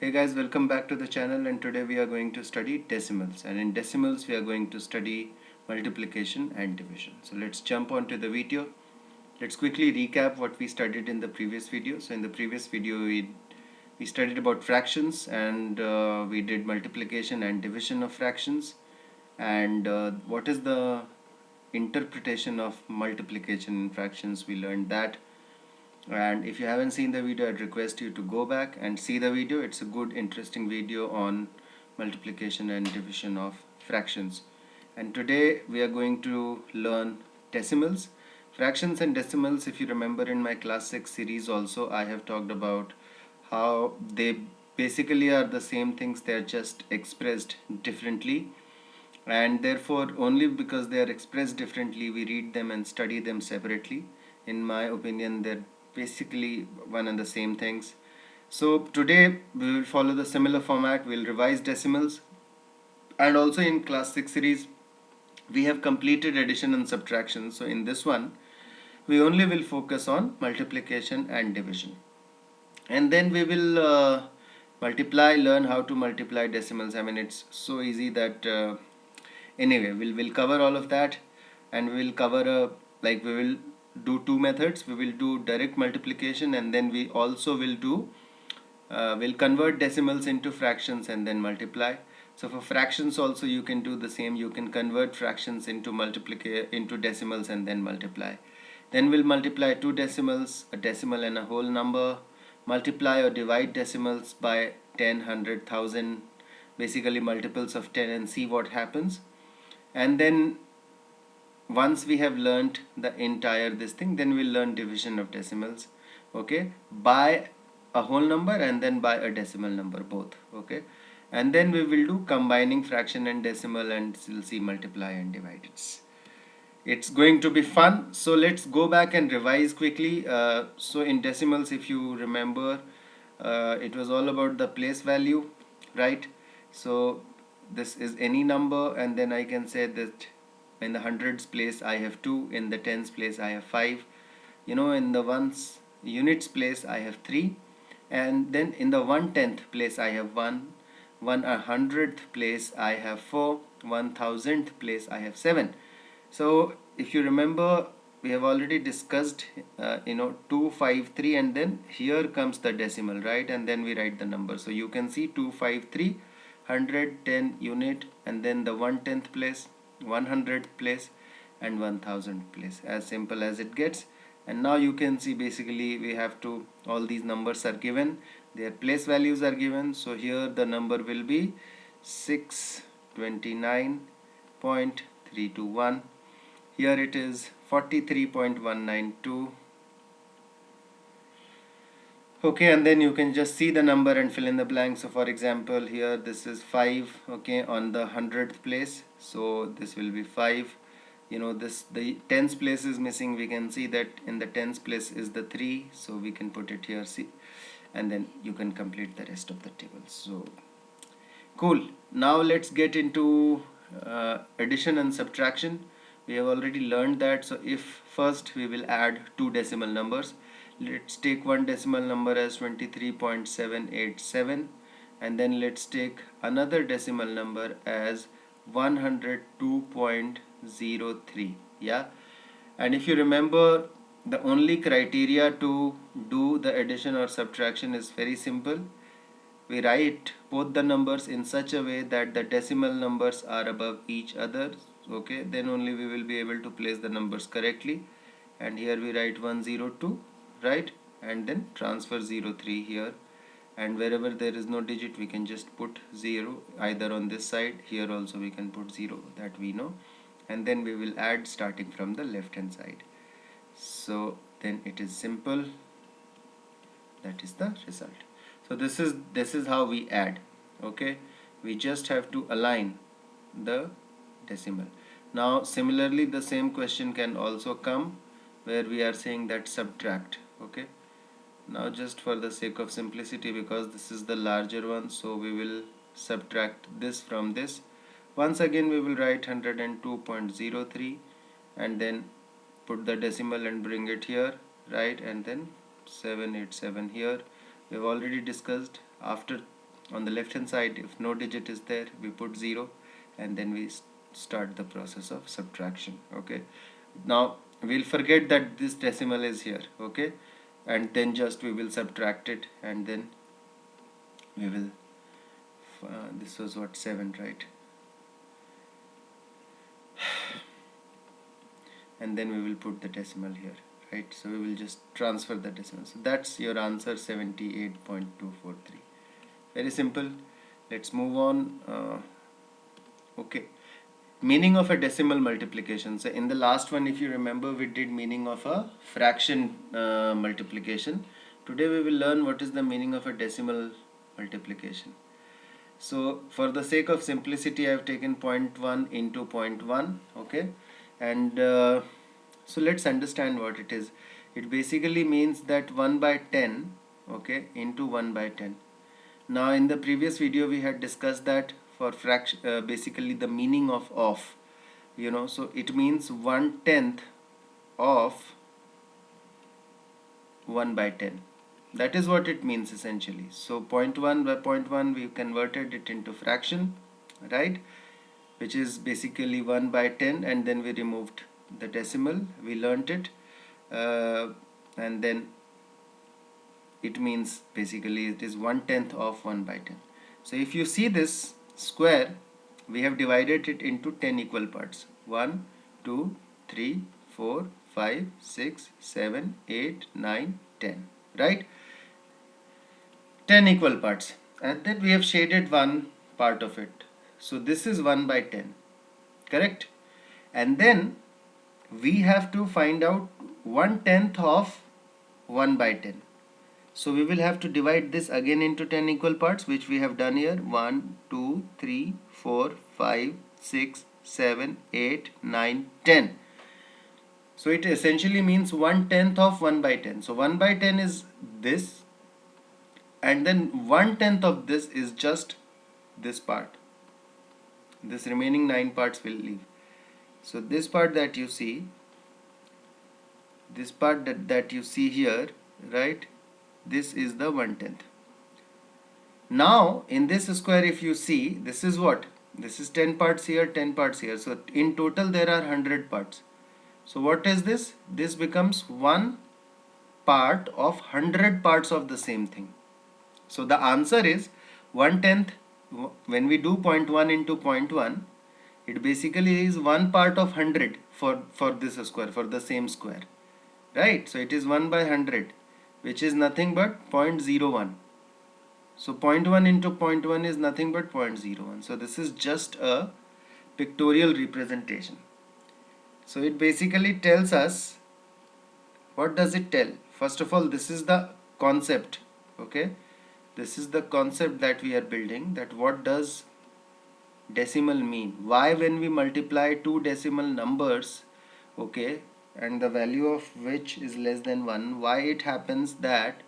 Hey guys, welcome back to the channel, and today we are going to study decimals, and in decimals we are going to study multiplication and division. So let's jump on to the video. Let's quickly recap what we studied in the previous video. So in the previous video we studied about fractions, and we did multiplication and division of fractions, and what is the interpretation of multiplication in fractions. We learned that, and if you haven't seen the video, I'd request you to go back and see the video. It's a good interesting video on multiplication and division of fractions. And today we are going to learn decimals, fractions and decimals. If you remember, in my class 6 series also I have talked about how they basically are the same things, they are just expressed differently, and therefore only because they are expressed differently we read them and study them separately. In my opinion, they're basically one and the same things. So today we will follow the similar format. We'll revise decimals, and also in class 6 series we have completed addition and subtraction. So in this one we only will focus on multiplication and division, and then we will learn how to multiply decimals. I mean, it's so easy that anyway we'll cover all of that, and we will cover we will do two methods. We will do direct multiplication, and then we also will do we'll convert decimals into fractions and then multiply. So for fractions also you can do the same. You can convert fractions into decimals and then multiply. Then we'll multiply two decimals, a decimal and a whole number, multiply or divide decimals by 10, 100, 1000, basically multiples of 10, and see what happens. And then once we have learned the entire this thing, then we'll learn division of decimals, okay, by a whole number and then by a decimal number, both, okay. And then we will do combining fraction and decimal, and we'll see multiply and divide. It's going to be fun. So let's go back and revise quickly. So in decimals, if you remember, it was all about the place value, right? So this is any number, and then I can say that in the hundreds place I have 2, in the tens place I have 5, in the ones units place I have 3, and then in the 1/10th place I have 1, 1/100th place I have 4, 1,000th place I have 7. So if you remember, we have already discussed 2, 5, 3, and then here comes the decimal, right? And then we write the number. So you can see 2, 5, 3, 110 unit, and then the 1/10th place, 100th place, and 1,000th place. As simple as it gets. And now you can see basically we have to, all these numbers are given, their place values are given. So here the number will be 629.321. Here it is 43.192. Okay, and then you can just see the number and fill in the blank. So for example, here this is 5, okay, on the 100th place, so this will be 5. The tens place is missing. We can see that in the tens place is the 3, so we can put it here, see, and then you can complete the rest of the table. So cool. Now let's get into addition and subtraction. We have already learned that. So if first we will add two decimal numbers, let's take one decimal number as 23.787, and then let's take another decimal number as 102.03. yeah, and if you remember, the only criteria to do the addition or subtraction is very simple. We write both the numbers in such a way that the decimal numbers are above each other, okay, then only we will be able to place the numbers correctly. And here we write 102, right, and then transfer 03 here, and wherever there is no digit we can just put 0, either on this side, here also we can put 0, that we know, and then we will add starting from the left hand side. So then it is simple, that is the result. So this is how we add, okay. We just have to align the decimal. Now similarly the same question can also come where we are saying that subtract, okay. Now just for the sake of simplicity, because this is the larger one, so we will subtract this from this. Once again we will write 102.03 and then put the decimal and bring it here, right, and then 787 here. We have already discussed, after On the left hand side, if no digit is there, we put 0, and then we start the process of subtraction. Okay, now we'll forget that this decimal is here. Okay, and then just we will subtract it, and then we will this was what, 7, right? And then we will put the decimal here, right? So we will just transfer the decimal. So that's your answer, 78.243. Very simple. Let's move on. Okay, meaning of a decimal multiplication. So in the last one, if you remember, we did meaning of a fraction multiplication. Today we will learn what is the meaning of a decimal multiplication. So for the sake of simplicity, I have taken 0.1 into 0.1. Okay, and so let's understand what it is. It basically means that 1 by 10, okay, into 1 by 10. Now in the previous video we had discussed that for fraction, basically the meaning of, you know, so it means 1/10 of 1 by 10. That is what it means essentially. So 0.1 by 0.1, we converted it into fraction, right, which is basically 1 by 10, and then we removed the decimal. We learnt it, and then it means basically it is 1/10 of 1 by 10. So if you see this square, we have divided it into 10 equal parts. 1, 2, 3, 4, 5, 6, 7, 8, 9, 10, right? 10 equal parts, and then we have shaded one part of it. So this is 1 by 10, correct? And then we have to find out 1/10 of 1 by 10. So we will have to divide this again into 10 equal parts, which we have done here. 1, 2, 3, 4, 5, 6, 7, 8, 9, 10. So it essentially means 1/10 of 1 by 10. So 1 by 10 is this, and then 1/10 of this is just this part. This remaining 9 parts will leave. So this part that you see, this part that you see here, right, this is the 1/10. Now in this square, if you see, this is what, this is 10 parts here, 10 parts here. So in total there are 100 parts. So what is this? This becomes one part of 100 parts of the same thing. So the answer is 1/10. When we do 0.1 into 0.1, it basically is one part of 100 for this square, for the same square, right? So it is 1 by 100, which is nothing but 0.01. So 0.1 into 0.1 is nothing but 0.01. So this is just a pictorial representation. So it basically tells us, what does it tell? First of all, this is the concept, okay? This is the concept that we are building, that what does decimal mean? Why when we multiply two decimal numbers, okay, and the value of which is less than 1, why it happens that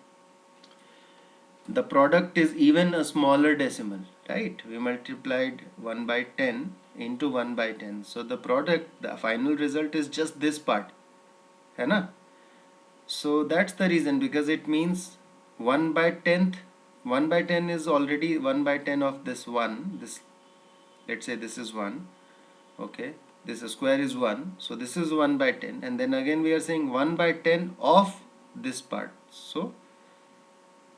the product is even a smaller decimal, right? We multiplied 1 by 10 into 1 by 10. So the product, the final result is just this part, है ना? So that's the reason, because it means 1 by 10th, 1 by 10 is already 1 by 10 of this 1. This, let's say this is 1, okay, this square is 1, so this is 1 by 10, and then again we are saying 1 by 10 of this part. So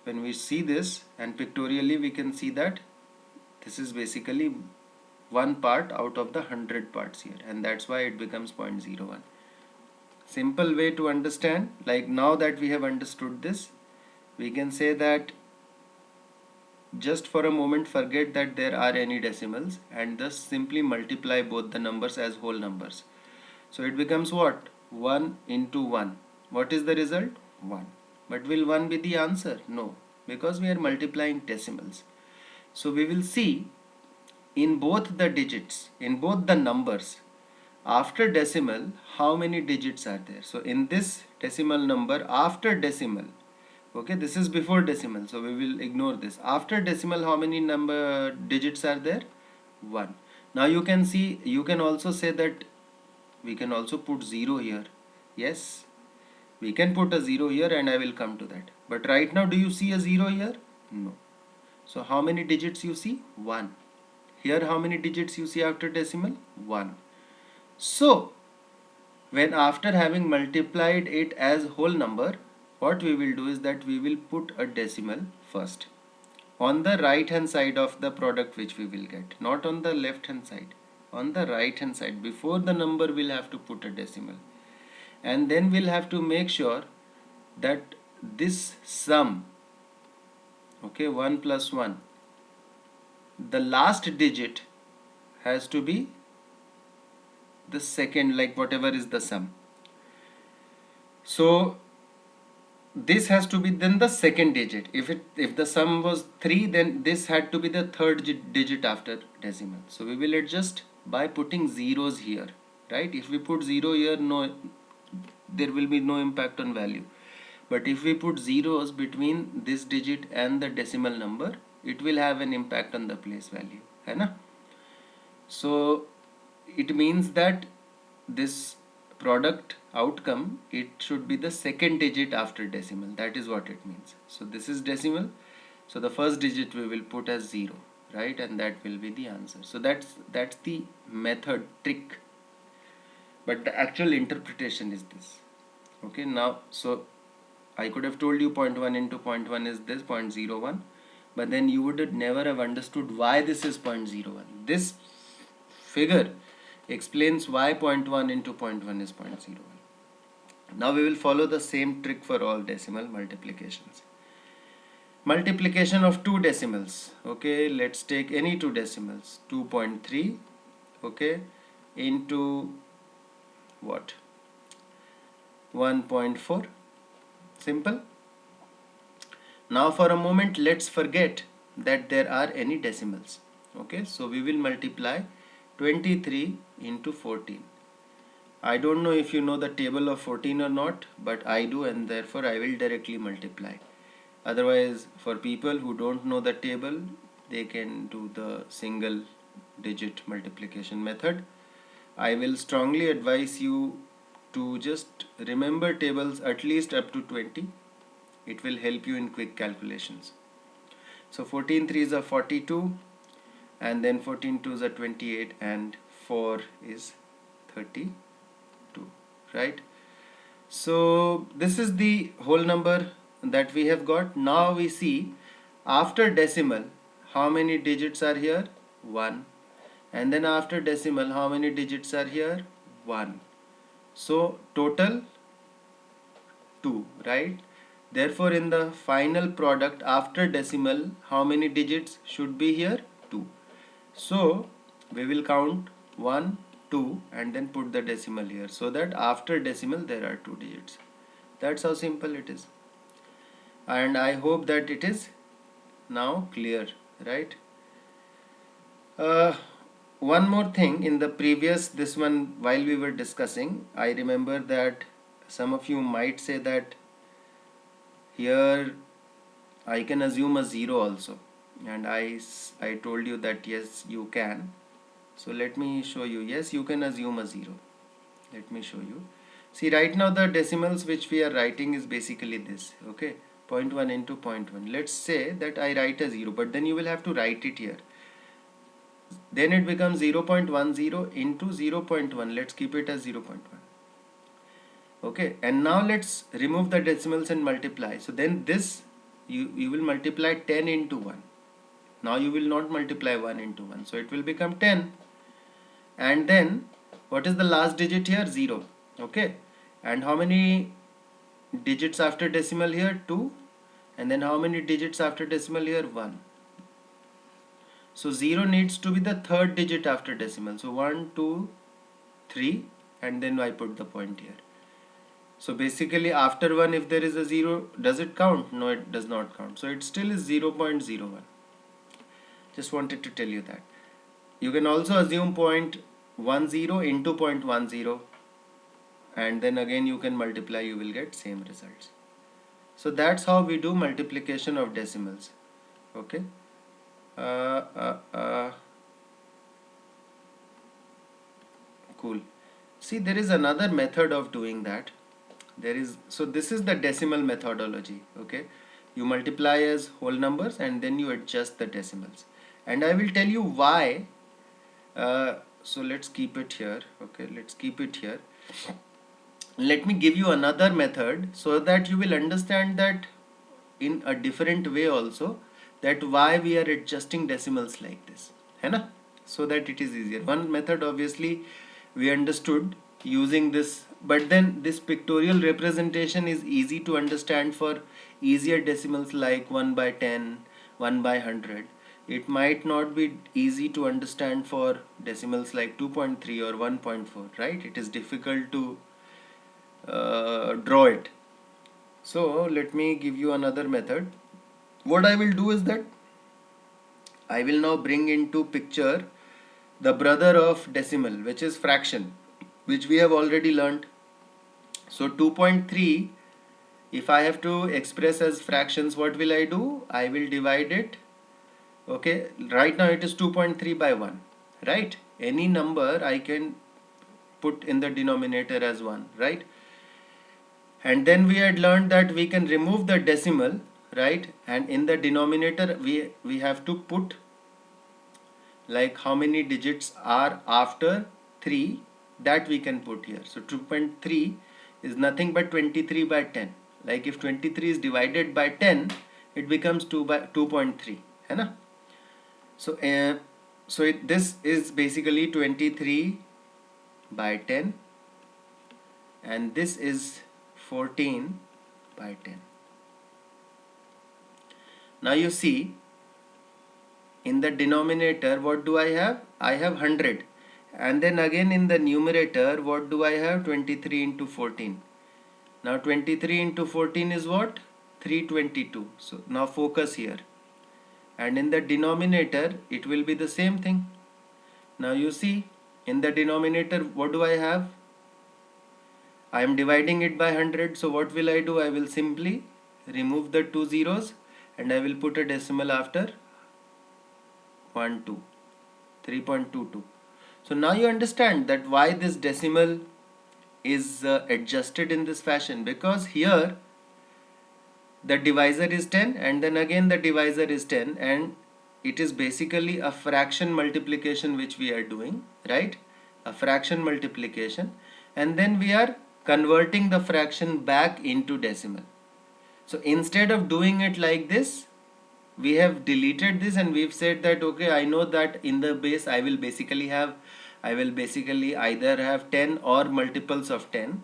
when we see this, and pictorially we can see that this is basically one part out of the 100 parts here, and that's why it becomes 0.01. Simple way to understand. Like now that we have understood this, we can say that just for a moment forget that there are any decimals, and thus simply multiply both the numbers as whole numbers. So it becomes what? 1 into 1. What is the result? 1. But will 1 be the answer? No, because we are multiplying decimals. So we will see in both the digits, in both the numbers, after decimal, how many digits are there. So in this decimal number, after decimal, okay, this is before decimal, so we will ignore this. After decimal, how many number digits are there? 1. Now you can see, you can also say that we can also put 0 here. Yes, we can put a 0 here, and I will come to that. But right now, do you see a 0 here? No. So how many digits you see? 1. Here how many digits you see after decimal? 1. So when after having multiplied it as whole number, what we will do is that we will put a decimal first on the right hand side of the product which we will get, not on the left hand side, on the right hand side. Before the number we'll have to put a decimal, and then we'll have to make sure that this sum, okay, 1 plus 1, the last digit has to be the second, like whatever is the sum. So this has to be then the second digit. If the sum was 3, then this had to be the third digit after decimal. So we will adjust by putting zeros here, right? If we put 0 here, no, there will be no impact on value. But if we put zeros between this digit and the decimal number, it will have an impact on the place value, है ना? So it means that this product outcome, it should be the second digit after decimal. That is what it means. So this is decimal, so the first digit we will put as 0, right? And that will be the answer. So that's the method trick, but the actual interpretation is this. Okay, now so I could have told you 0.1 into 0.1 is this 0.01, but then you would never have understood why this is 0.01. This figure explains why 0.1 into 0.1 is 0.01. Now we will follow the same trick for all decimal multiplications. Multiplication of two decimals. Okay, let's take any two decimals. 2.3, okay, into what? 1.4. Simple. Now for a moment let's forget that there are any decimals. Okay, so we will multiply 23 into 14. I don't know if you know the table of 14 or not, but I do, and therefore I will directly multiply. Otherwise, for people who don't know the table, they can do the single digit multiplication method. I will strongly advise you to just remember tables at least up to 20. It will help you in quick calculations. So 14 3s are 42, and then 14 2s are 28, and 4 is 32, right? So this is the whole number that we have got. Now we see after decimal how many digits are here? 1. And then after decimal how many digits are here? 1. So total 2, right? Therefore in the final product after decimal how many digits should be here? 2. So we will count 1, 2 and then put the decimal here, so that after decimal there are 2 digits. That's how simple it is. And I hope that it is now clear, right? One more thing, in the previous this one while we were discussing, I remember that some of you might say that here I can assume a 0 also, and I told you that yes you can. So let me show you. Yes, you can assume a 0. Let me show you. See, right now the decimals which we are writing is basically this, okay, 0.1 into 0.1. Let's say that I write a 0, but then you will have to write it here. Then it becomes 0.10 into 0.1. Let's keep it as 0.1. Okay, and now let's remove the decimals and multiply. So then this you will multiply 10 into 1. Now you will not multiply 1 into 1, so it will become 10. And then what is the last digit here? 0. Okay, and how many digits after decimal here? 2. And then how many digits after decimal here? 1. So 0 needs to be the third digit after decimal. So 1, 2, 3, and then I put the point here. So basically after 1 if there is a 0, does it count? No, it does not count. So it still is 0.01. Just wanted to tell you that. You can also assume 0.10 into 0.10, and then again you can multiply, you will get same results. So that's how we do multiplication of decimals. Okay. Cool. See, there is another method of doing that. So this is the decimal methodology. Okay, you multiply as whole numbers and then you adjust the decimals. And I will tell you why. So let's keep it here. Okay, let's keep it here. Let me give you another method so that you will understand that in a different way also, that why we are adjusting decimals like this, है ना? So that it is easier. One method obviously we understood using this, but then this pictorial representation is easy to understand for easier decimals like 1 by 10, 1 by 100. It might not be easy to understand for decimals like 2.3 or 1.4, right? It is difficult to draw it. So let me give you another method. What I will do is that I will now bring into picture the brother of decimal, which is fraction, which we have already learned. So 2.3, if I have to express as fractions, what will I do? I will divide it. Okay, right now it is 2.3 by 1, right? Any number I can put in the denominator as 1, right? And then we had learned that we can remove the decimal, right? And in the denominator we have to put like how many digits are after 3, that we can put here. So 2.3 is nothing but 23 by 10. Like if 23 is divided by 10, it becomes 2.3, है ना? So this is basically 23 by 10, and this is 14 by 10. Now you see, in the denominator what do I have? I have 100, and then again in the numerator what do I have? 23 into 14. Now 23 into 14 is what? 322. So now focus here, and in the denominator it will be the same thing. Now you see, in the denominator what do I have? I am dividing it by 100, so what will I do? I will simply remove the two zeros and I will put a decimal after 1, 2, 3.22. So now you understand that why this decimal is adjusted in this fashion, because here the divisor is 10 and then again the divisor is 10, and it is basically a fraction multiplication which we are doing, right? A fraction multiplication, and then we are converting the fraction back into decimal. So instead of doing it like this, we have deleted this and we've said that okay, I know that in the base I will basically either have 10 or multiples of 10,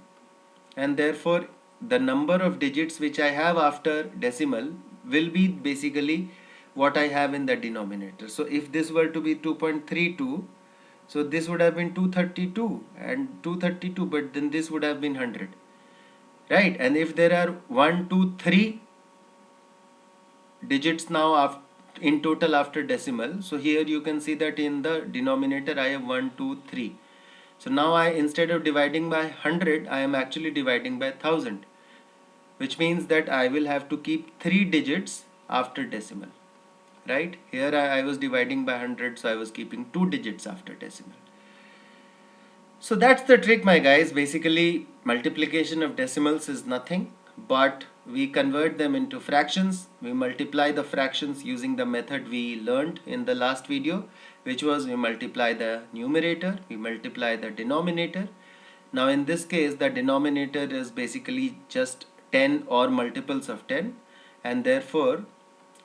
and therefore the number of digits which I have after decimal will be basically what I have in the denominator. So if this were to be 2.32, so this would have been 232 and 232, but then this would have been 100, right? And if there are 1, 2, 3 digits now in total after decimal, so here you can see that in the denominator I have 1, 2, 3. So now instead of dividing by 100, I am actually dividing by 1000, which means that I will have to keep 3 digits after decimal, right? Here I was dividing by 100, so I was keeping 2 digits after decimal. So that's the trick, my guys. Basically, multiplication of decimals is nothing but we convert them into fractions. We multiply the fractions using the method we learned in the last video, which was we multiply the numerator, we multiply the denominator. Now in this case, the denominator is basically just 10 or multiples of 10, and therefore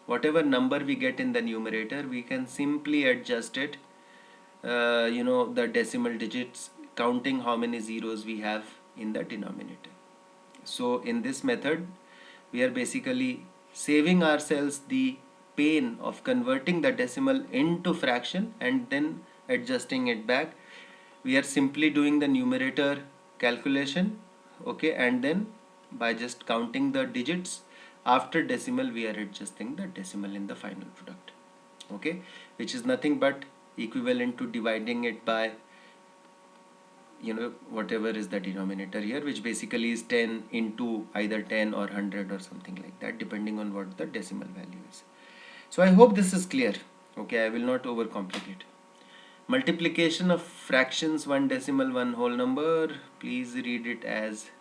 whatever number we get in the numerator, we can simply adjust it, the decimal digits, counting how many zeros we have in the denominator. So in this method, we are basically saving ourselves the pain of converting the decimal into fraction and then adjusting it back. We are simply doing the numerator calculation, okay, and then by just counting the digits after decimal, we are adjusting the decimal in the final product, okay, which is nothing but equivalent to dividing it by whatever is the denominator here, which basically is 10 into either 10 or 100 or something like that, depending on what the decimal value is. So I hope this is clear. Okay, I will not overcomplicate. Multiplication of fractions, one decimal, one whole number. Please read it as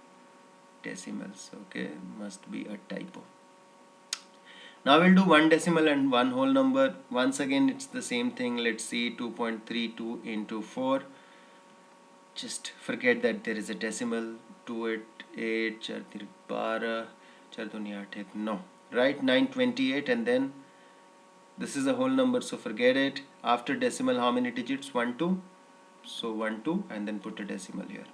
decimals. Okay, must be a typo. Now we'll do one decimal and one whole number. Once again it's the same thing. Let's see, 2.32 into 4. Just forget that there is a decimal. 2 8 8 4 3 12 4 2 8 8 no, right? 928, and then this is a whole number, so forget it. After decimal, how many digits? 1 2, so 1 2, and then put a decimal here.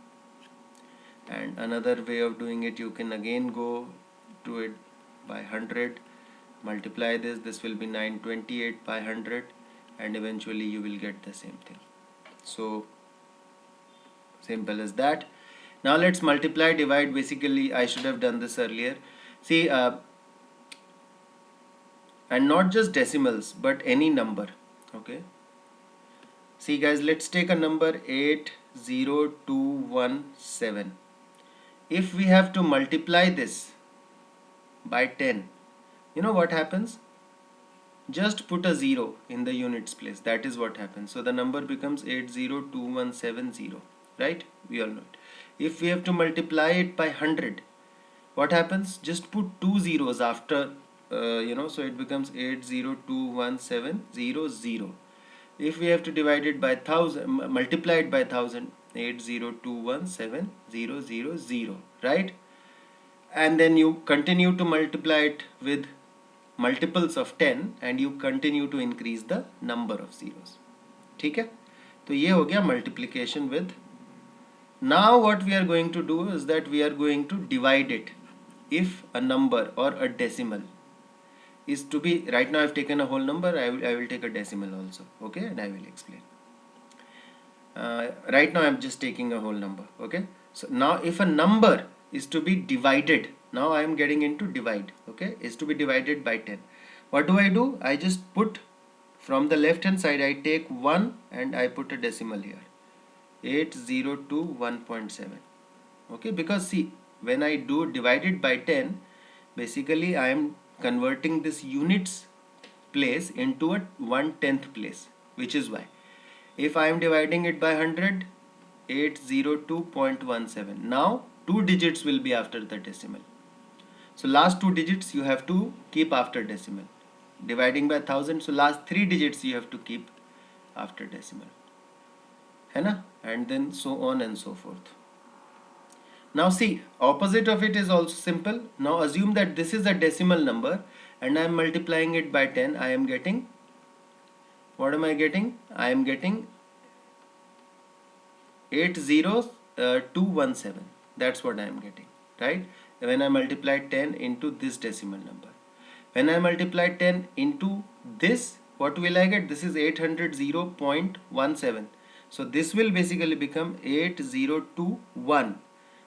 And another way of doing it, you can again go to it by 100, multiply this will be 928 by 100, and eventually you will get the same thing. So simple as that. Now let's multiply, divide. Basically I should have done this earlier. See, and not just decimals but any number. Okay, see guys, let's take a number 80217. If we have to multiply this by 10, you know what happens? Just put a 0 in the units place. That is what happens. So the number becomes 802170, right? We all know it. If we have to multiply it by 100, what happens? Just put two zeros after, so it becomes 802170. If we have to divide it by 1000, multiply it by 1000, 80217000, right? And then you continue to multiply it with multiples of 10 and you continue to increase the number of zeros. ठीक है? तो ये हो गया multiplication with. Now what we are going to do is that we are going to divide it. If a number or a decimal is to be, right now I've taken a whole number, I will take a decimal also, okay, and I will explain. Right now I'm just taking a whole number, okay. So now if a number is to be divided, now I am getting into divide, okay, is to be divided by 10. What do? I just put from the left hand side, I take 1 and I put a decimal here, 8021.7, okay, because see, when I do divided by 10, basically I am converting this units place into a 1/10th place, which is why if I am dividing it by 100, 802.17, now two digits will be after the decimal. So last two digits you have to keep after decimal. Dividing by 1000, so last three digits you have to keep after decimal, है ना? And then so on and so forth. Now see, opposite of it is also simple. Now assume that this is a decimal number and I am multiplying it by 10. I am getting, what am I getting? I am getting 80217. That's what I am getting, right? When I multiply 10 into this decimal number. When I multiply 10 into this, what will I get? This is 800.17. So this will basically become 8021.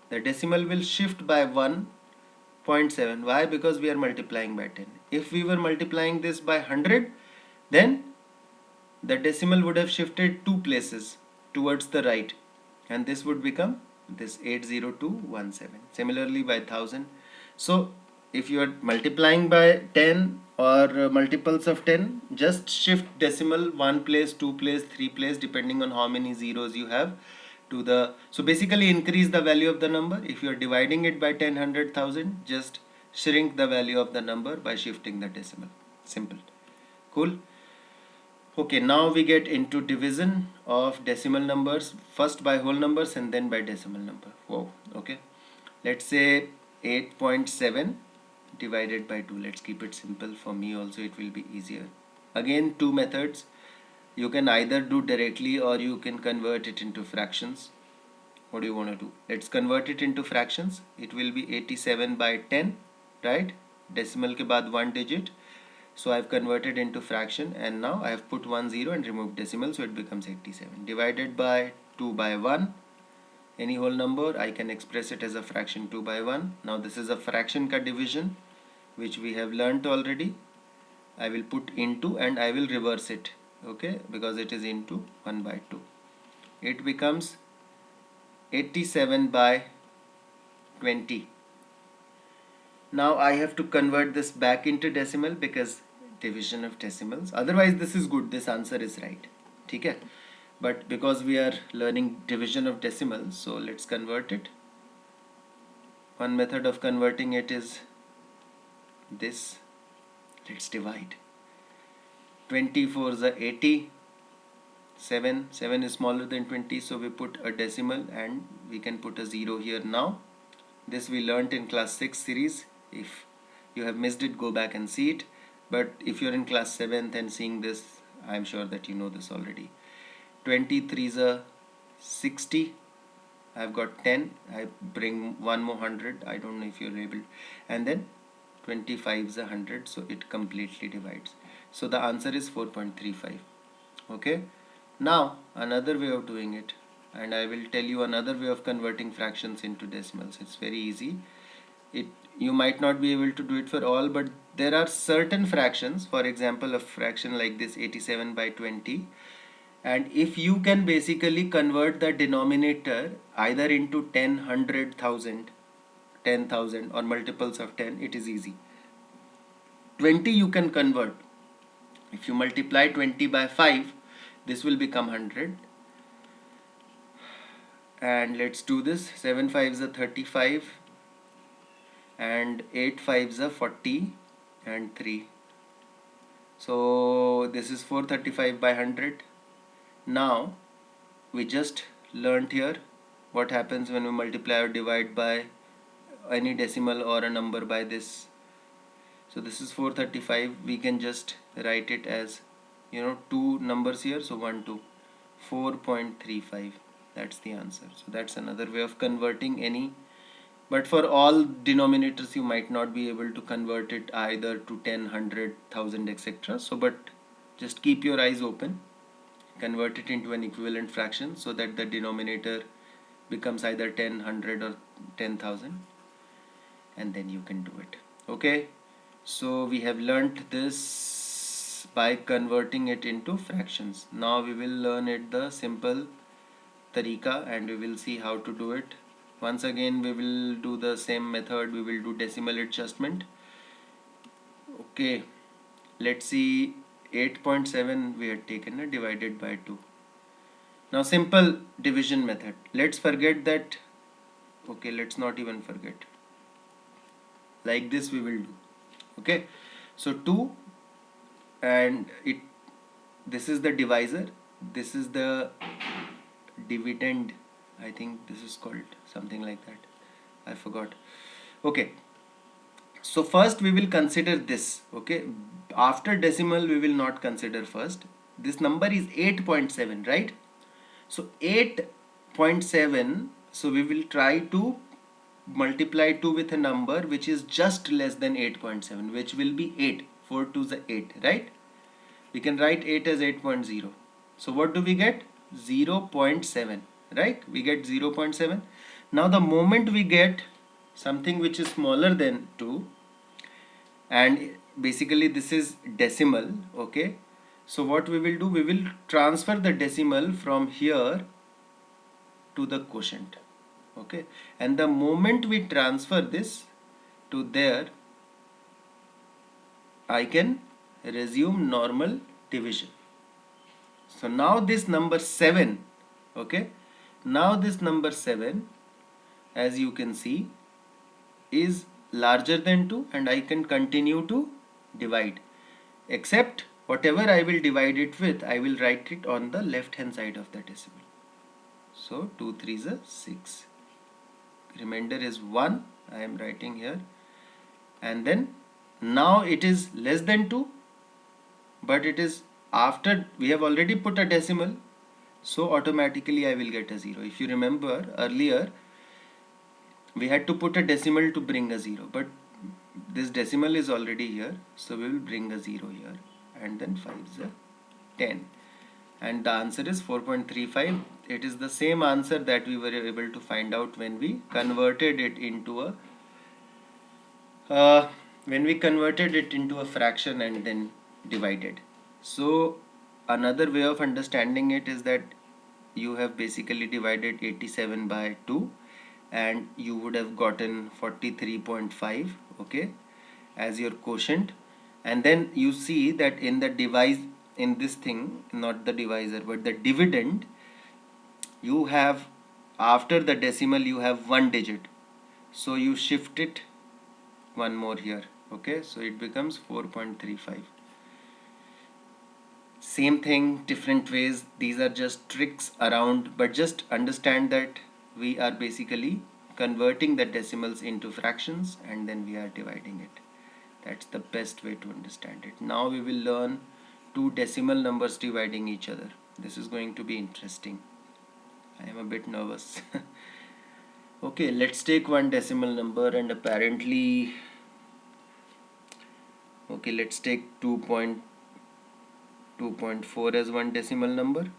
The decimal will shift by 1.7. Why? Because we are multiplying by 10. If we were multiplying this by 100, then the decimal would have shifted two places towards the right, and this would become this 80217. Similarly by 1000. So if you are multiplying by 10 or multiples of 10, just shift decimal one place, two place, three place, depending on how many zeros you have to the, so basically increase the value of the number. If you are dividing it by 10, 100, 1000, just shrink the value of the number by shifting the decimal. Simple. Cool. Okay, now we get into division of decimal numbers, first by whole numbers and then by decimal number. Wow. Okay, let's say 8.7 divided by 2. Let's keep it simple. For me also it will be easier. Again, two methods. You can either do directly or you can convert it into fractions. What do you want to do? Let's convert it into fractions. It will be 87 by 10, right? Decimal ke baad one digit. So I've converted into fraction, and now I have put 1 0 and removed decimal, so it becomes 87. Divided by 2 by 1. Any whole number, I can express it as a fraction 2 by 1. Now this is a fraction ka division, which we have learnt already. I will put into and I will reverse it, okay, because it is into 1 by 2. It becomes 87 by 20. Now I have to convert this back into decimal because division of decimals. Otherwise this is good, this answer is right. Okay? But because we are learning division of decimals, so let's convert it. One method of converting it is this. Let's divide. 24 is 80. 7 is smaller than 20, so we put a decimal and we can put a 0 here now. This we learnt in class 6 series. If you have missed it, go back and see it. But if you're in class 7th and seeing this, I'm sure that you know this already. 23 is 60. I've got 10. I bring one more 100. I don't know if you're able. And then 25 is 100, so it completely divides. So the answer is 4.35. Okay. Now another way of doing it, and I will tell you another way of converting fractions into decimals. It's very easy. You might not be able to do it for all, but there are certain fractions, for example a fraction like this 87 by 20, and if you can basically convert the denominator either into 10, 100, 1000, 10,000 or multiples of 10, it is easy. 20 you can convert. If you multiply 20 by 5, this will become 100. And let's do this. 7 5s are 35 and 8 5s are 40 and 3. So this is 435 by 100. Now we just learnt here what happens when we multiply or divide by any decimal or a number by this. So this is 435. We can just write it as, two numbers here, so 1 2, 4.35. That's the answer. So that's another way of converting any, but for all denominators you might not be able to convert it either to 10, 100, 1000, etc. So but just keep your eyes open, convert it into an equivalent fraction so that the denominator becomes either 10, 100 or 10,000, and then you can do it. Okay, so we have learnt this by converting it into fractions. Now we will learn it the simple tariqa and we will see how to do it. Once again we will do the same method. We will do decimal adjustment. Okay, let's see. 8.7 we had taken divided by 2. Now simple division method. Let's forget that. Okay, let's not even forget. Like this we will do. Okay, so 2 and this is the divisor, this is the dividend. I think this is called something like that, I forgot. Okay, so first we will consider this. Okay, after decimal we will not consider first. This number is 8.7, right? So 8.7, so we will try to multiply 2 with a number which is just less than 8.7, which will be 8. 4 2 is 8, right? We can write 8 as 8.0. So what do we get? 0.7, right? We get 0.7. Now the moment we get something which is smaller than 2, and basically this is decimal, okay? So what we will do, we will transfer the decimal from here to the quotient. Okay, and the moment we transfer this to there, I can resume normal division. So now this number 7, okay, now this number 7, as you can see, is larger than 2 and I can continue to divide, except whatever I will divide it with, I will write it on the left hand side of the decimal. So 2 3s are 6. Remainder is 1. I am writing here, and then now it is less than 2, but it is after we have already put a decimal, so automatically I will get a 0. If you remember earlier, we had to put a decimal to bring a 0, but this decimal is already here, so we will bring a 0 here, and then 5 is a 10, and the answer is 4.35. It is the same answer that we were able to find out when we converted it into a fraction and then divided. So another way of understanding it is that you have basically divided 87 by 2 and you would have gotten 43.5, okay, as your quotient, and then you see that in the in this thing, not the divisor but the dividend, you have, after the decimal you have one digit, so you shift it one more here, Okay, so it becomes 4.35. Same thing, different ways. These are just tricks around, but just understand that we are basically converting the decimals into fractions and then we are dividing it. That's the best way to understand it. Now we will learn two decimal numbers dividing each other. This is going to be interesting. I am a bit nervous. Okay, let's take one decimal number, and apparently, okay, let's take 2.4 as one decimal number,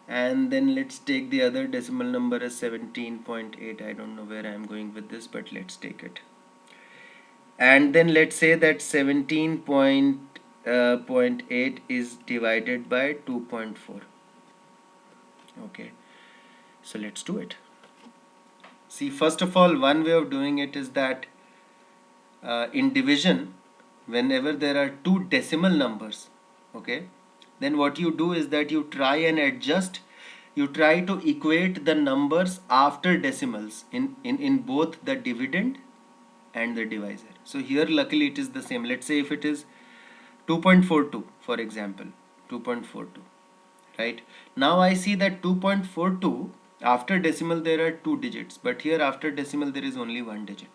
and then let's take the other decimal number as 17.8. I don't know where I am going with this, but let's take it. And then let's say that 17.8 is divided by 2.4. Okay, so let's do it. See, first of all, one way of doing it is that in division, whenever there are two decimal numbers, okay, then what you do is that you try and adjust, you try to equate the numbers after decimals in both the dividend and the divisor. So here luckily it is the same. Let's say if it is 2.42, for example, 2.42, right? Now I see that 2.42, after decimal there are two digits, but here after decimal there is only one digit.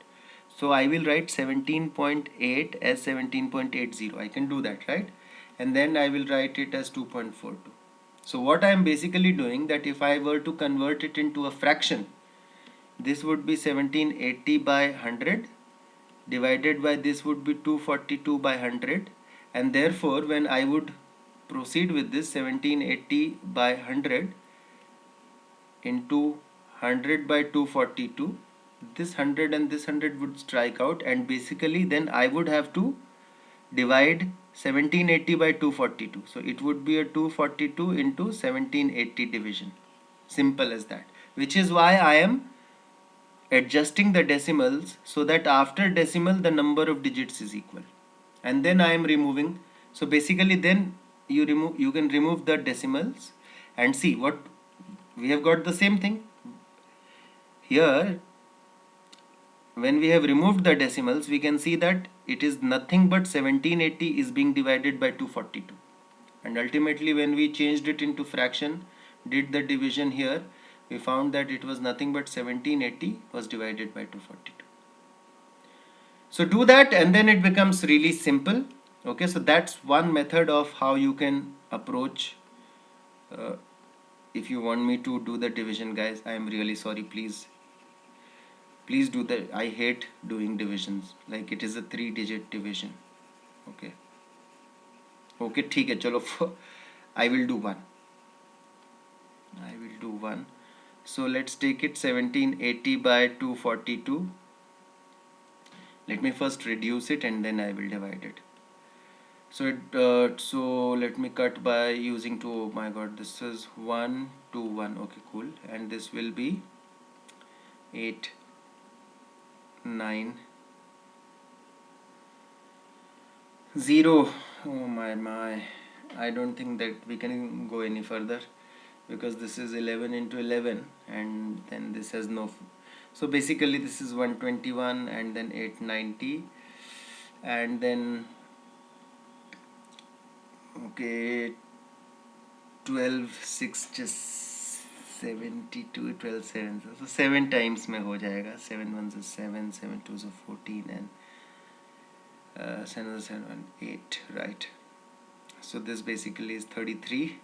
So I will write 17.8 as 17.80. I can do that, right? And then I will write it as 2.42. So what I am basically doing, that if I were to convert it into a fraction, this would be 1780 by 100 divided by this would be 242 by 100, and therefore when I would proceed with this 1780 by 100 into 100 by 242, this 100 and this 100 would strike out, and basically then I would have to divide 1780 by 242. So it would be a 242 into 1780 division. Simple as that. Which is why I am adjusting the decimals so that after decimal the number of digits is equal. And then I am removing. So basically then you can remove the decimals and see what we have got. The same thing here. When we have removed the decimals, we can see that it is nothing but 1780 is being divided by 242, and ultimately when we changed it into fraction, did the division here, we found that it was nothing but 1780 was divided by 242. So do that and then it becomes really simple. Okay, so that's one method of how you can approach. If you want me to do the division, guys, I am really sorry, please do that. I hate doing divisions, like it is a 3-digit division. Okay, ठीक है, चलो. I will do one. So let's take it 1780 by 242. Let me first reduce it and then I will divide it. So so let me cut by using 2. Oh my god, this is 1 2 1. Okay, cool. And this will be 8 9 0. Oh my, I don't think that we can go any further, because this is 11 into 11 and then this has no. So basically this is 121 and then 890 and then okay 12 6 just 72 12 7. So 7 times में हो जाएगा. 7 1s is 7, 7 2s are 14 and 7 7 1 8, right? So this basically is 33,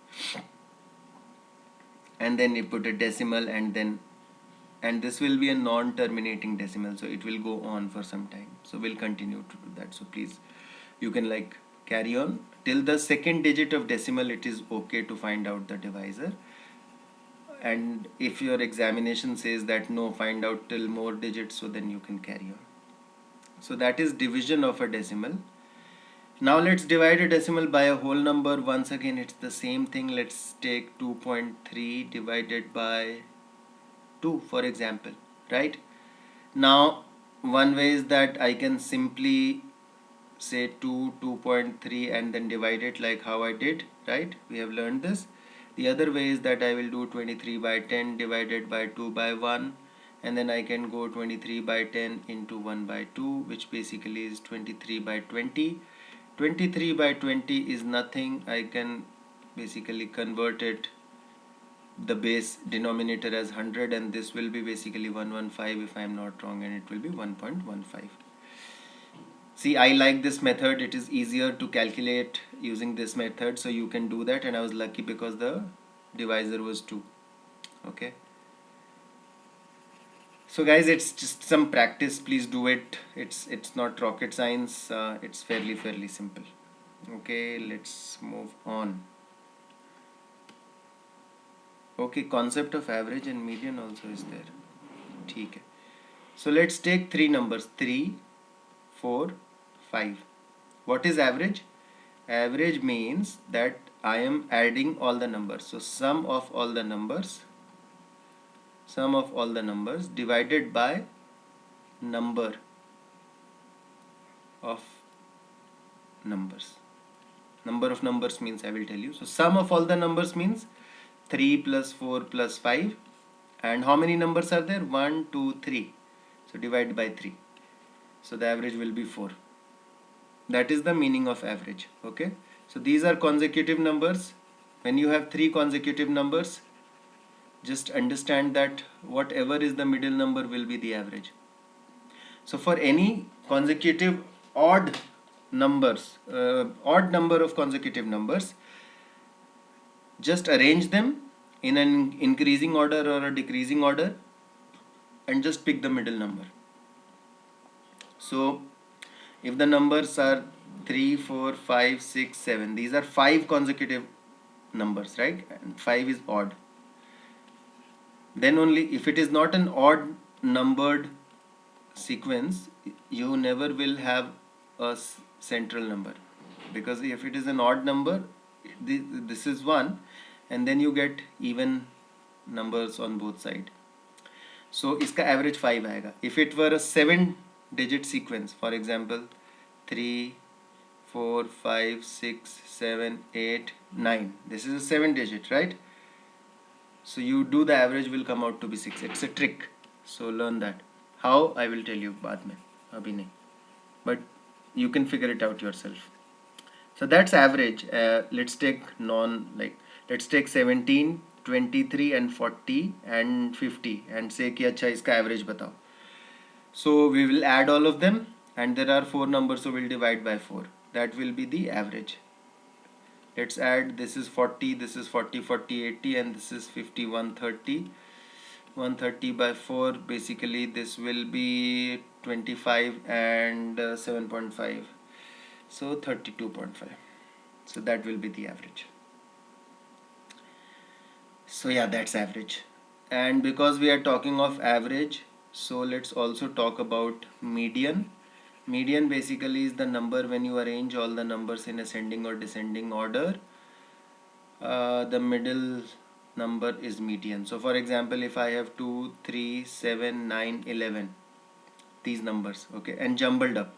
and then you put a decimal and this will be a non-terminating decimal, so it will go on for some time. So we'll continue to do that. So please, you can like carry on till the second digit of decimal. It is okay to find out the divisor, and if your examination says that no, find out till more digits, so then you can carry on. So that is division of a decimal. Now let's divide a decimal by a whole number. Once again it's the same thing. Let's take 2.3 divided by 2, for example, right? Now one way is that I can simply say 2.3 and then divide it like how I did, right? We have learned this. The other way is that I will do 23 by 10 divided by 2 by 1, and then I can go 23 by 10 into 1 by 2, which basically is 23 by 20. 23 by 20 is nothing. I can basically convert it, the base denominator, as 100, and this will be basically 115 if I am not wrong, and it will be 1.15. See, I like this method. It is easier to calculate using this method, so you can do that, and I was lucky because the divisor was 2. Okay, so guys, it's just some practice. Please do it. It's not rocket science. It's fairly simple. Okay, let's move on. Okay, concept of average and median also is there. ठीक है. So let's take three numbers: 3, 4, 5. What is average? Average means that I am adding all the numbers. So sum of all the numbers divided by number of numbers. Number of numbers means, I will tell you. So sum of all the numbers means 3 plus 4 plus 5. And how many numbers are there? 1, 2, 3. So divide by 3. So the average will be 4. That is the meaning of average. Okay. So these are consecutive numbers. When you have 3 consecutive numbers, just understand that whatever is the middle number will be the average. So for any consecutive odd numbers, odd number of consecutive numbers, just arrange them in an increasing order or a decreasing order and just pick the middle number. So if the numbers are 3, 4, 5, 6, 7, these are 5 consecutive numbers, right? And 5 is odd. Then only, if it is not an odd numbered sequence, you never will have a central number, because if it is an odd number, this is 1, and then you get even numbers on both sides. So iska average 5 आएगा. If it were a 7-digit sequence, for example 3, 4, 5, 6, 7, 8, 9, this is a 7-digit, right? So you do the average, will come out to be 6. It's a trick, so learn that. How, I will tell you बाद में, अभी नहीं, but you can figure it out yourself. So that's average. Let's take let's take 17, 23 and 40 and 50 and say कि अच्छा इसका average बताओ. So we will add all of them, and there are 4 numbers, so we'll divide by 4. That will be the average. Let's add, this is 40, this is 40, 40, 80, and this is 50, 130. 130 by 4, basically this will be 25 and 7.5, so 32.5. So that will be the average. So yeah, that's average. And because we are talking of average, so let's also talk about median. Median basically is the number when you arrange all the numbers in ascending or descending order. The middle number is median. So for example, if I have 2, 3, 7, 9, 11, these numbers, okay, and jumbled up,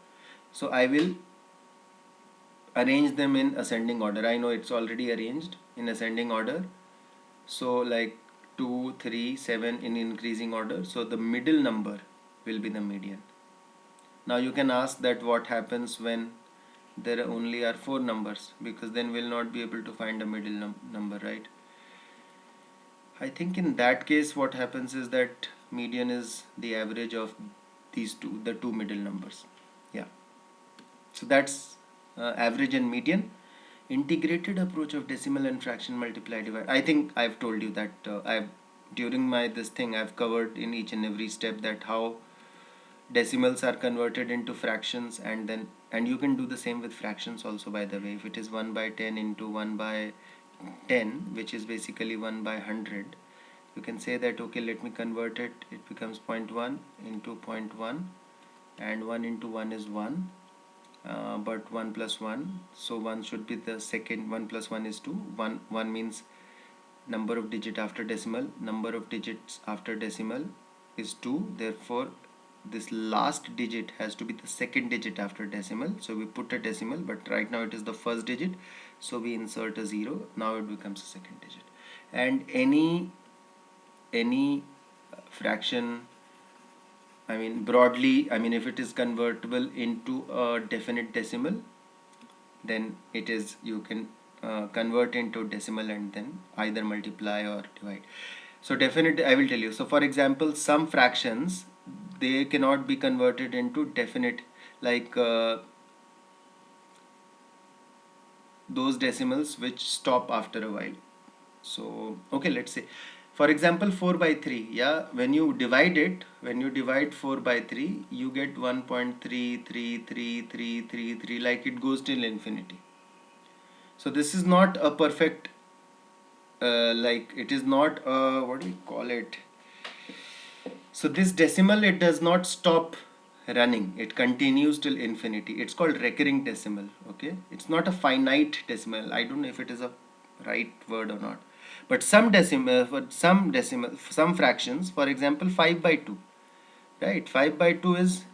so I will arrange them in ascending order. I know it's already arranged in ascending order, so like 2, 3, 7 in increasing order, so the middle number will be the median. Now you can ask that what happens when there only are 4 numbers, because then we'll not be able to find a middle number, right? I think in that case what happens is that median is the average of these two, the 2 middle numbers. Yeah, so that's average and median. Integrated approach of decimal and fraction multiply divide. I think I've told you that during my this thing I've covered in each and every step that how decimals are converted into fractions, and you can do the same with fractions also, by the way. If it is 1 by 10 into 1 by 10, which is basically 1 by 100, you can say that okay, let me convert it. It becomes 0.1 into 0.1, and 1 into 1 is 1, but 1 plus 1, so 1 should be the second. 1 plus 1 is 2. 1 means number of digit after decimal. Number of digits after decimal is 2, therefore this last digit has to be the second digit after decimal, so we put a decimal, but right now it is the first digit, so we insert a 0. Now it becomes a second digit. And any fraction I mean broadly, I mean if it is convertible into a definite decimal, then it is, you can convert into decimal and then either multiply or divide. So definite, I will tell you. So for example, some fractions, they cannot be converted into definite, like those decimals which stop after a while. So okay, let's say for example 4 by 3, yeah, when you divide it, when you divide 4 by 3, you get 1.3333333, like it goes till infinity. So this is not a perfect like it is not what do you call it, so this decimal, it does not stop running, it continues till infinity. It's called recurring decimal. Okay, it's not a finite decimal. I don't know if it is a right word or not, but some decimal, some fractions, for example 5 by 2, right, 5 by 2 is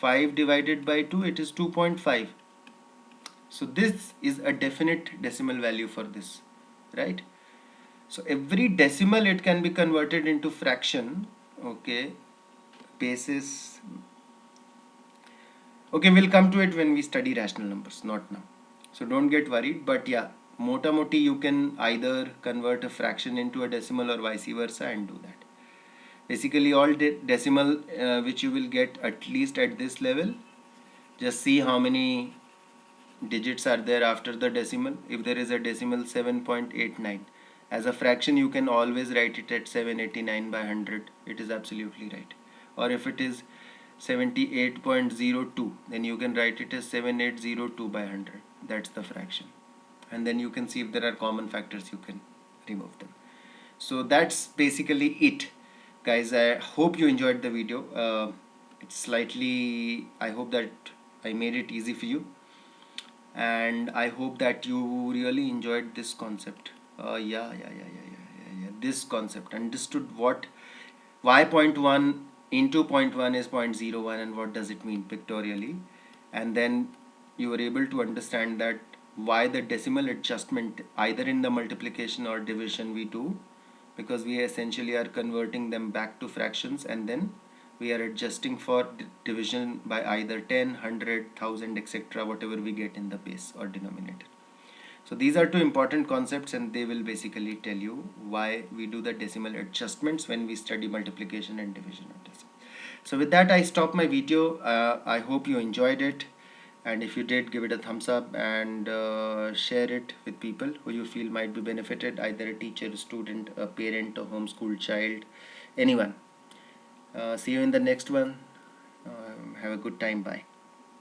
5 divided by 2, it is 2.5. So this is a definite decimal value for this, right? So every decimal, it can be converted into fraction. Okay, basis. Okay, we'll come to it when we study rational numbers, not now. So don't get worried. But yeah, mota moti, you can either convert a fraction into a decimal or vice versa and do that. Basically, all decimal which you will get at least at this level, just see how many digits are there after the decimal. If there is a decimal 7.89, as a fraction you can always write it at 789 by 100. It is absolutely right. Or if it is 78.02, then you can write it as 7802 by 100. That's the fraction. And then you can see if there are common factors, you can remove them. So that's basically it, guys. I hope you enjoyed the video. It's slightly, I hope that I made it easy for you, and I hope that you really enjoyed this concept. Yeah. This concept, understood what y point 1 into point 1 is 0.01 and what does it mean pictorially, and then you were able to understand that why the decimal adjustment either in the multiplication or division we do, because we essentially are converting them back to fractions, and then we are adjusting for division by either 10, 100, 1000, etc., whatever we get in the base or denominator. So these are two important concepts, and they will basically tell you why we do the decimal adjustments when we study multiplication and division of decimal. So with that, I stop my video. I hope you enjoyed it, and if you did, give it a thumbs up and share it with people who you feel might be benefited, either a teacher, a student, a parent, a homeschooled child, anyone. See you in the next one. Have a good time. Bye.